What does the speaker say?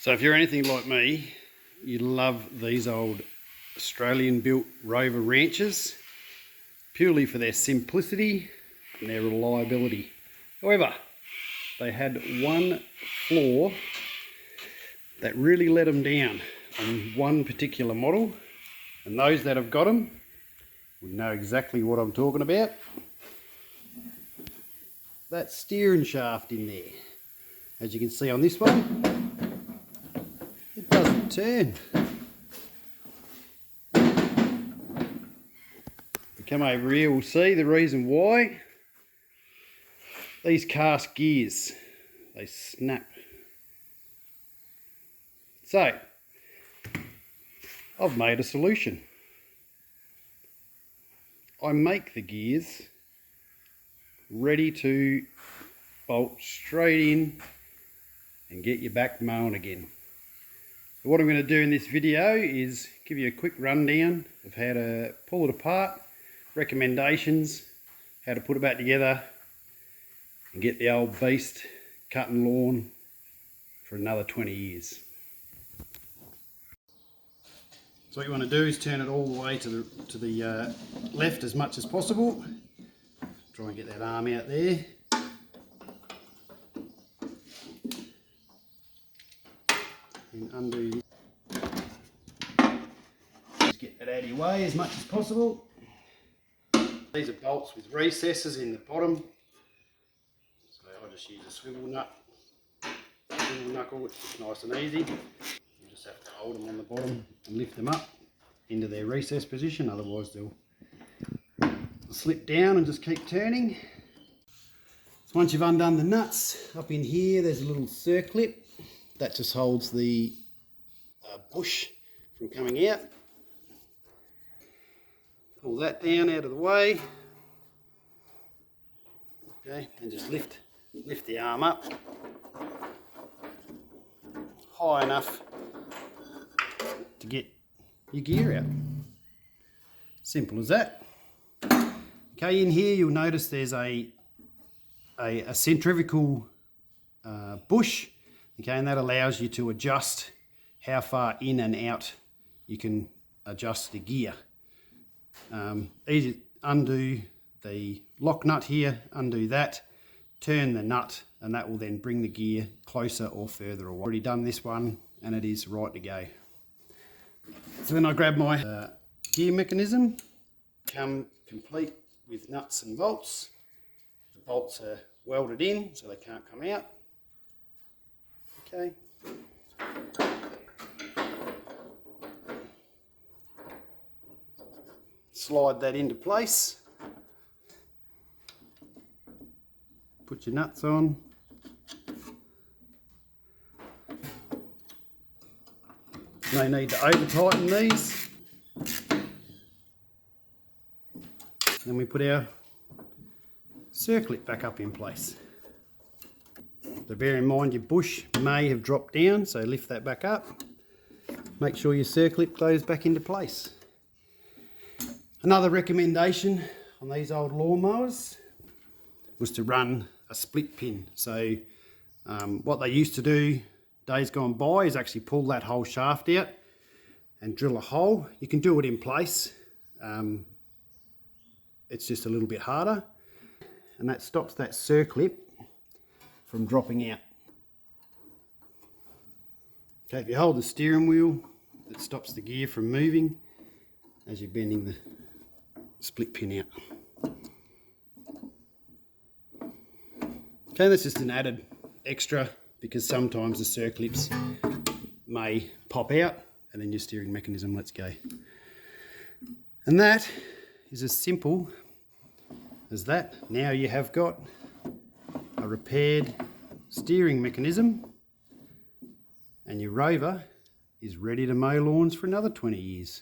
So if you're anything like me, you love these old Australian-built Rover Ranchers purely for their simplicity and their reliability. However, they had one flaw that really let them down on one particular model, and those that have got them would know exactly what I'm talking about. That steering shaft in there, as you can see on this one, it doesn't turn. If we come over here, we'll see the reason why. These cast gears, they snap. So, I've made a solution. I make the gears ready to bolt straight in and get you back mowing again. So what I'm going to do in this video is give you a quick rundown of how to pull it apart, recommendations, how to put it back together and get the old beast cutting lawn for another 20 years. So what you want to do is turn it all the way to the left as much as possible. Try and get that arm out there. And undo. Just get that out of your way as much as possible. These are bolts with recesses in the bottom. So I just use a swivel knuckle, it's nice and easy. You just have to hold them on the bottom and lift them up into their recess position, otherwise they'll slip down and just keep turning. So once you've undone the nuts, up in here there's a little circlip that just holds the bush from coming out. Pull that down out of the way. Okay, and just lift the arm up high enough to get your gear out. Simple as that. Okay, in here you'll notice there's a centrifugal bush. Okay, and that allows you to adjust how far in and out you can adjust the gear. Easy, undo the lock nut here, undo that, turn the nut, and that will then bring the gear closer or further away. I've already done this one and it is right to go. So then I grab my gear mechanism, come complete with nuts and bolts. The bolts are welded in so they can't come out. Okay. Slide that into place. Put your nuts on. No need to over tighten these. Then we put our circlip back up in place. So bear in mind your bush may have dropped down, so lift that back up. Make sure your circlip goes back into place. Another recommendation on these old lawnmowers was to run a split pin. So what they used to do days gone by is actually pull that whole shaft out and drill a hole. You can do it in place. It's just a little bit harder, and that stops that circlip from dropping out. Okay, if you hold the steering wheel, it stops the gear from moving as you're bending the split pin out. Okay, that's just an added extra because sometimes the circlips may pop out and then your steering mechanism lets go. And that is as simple as that. Now you have got a repaired steering mechanism and your Rover is ready to mow lawns for another 20 years.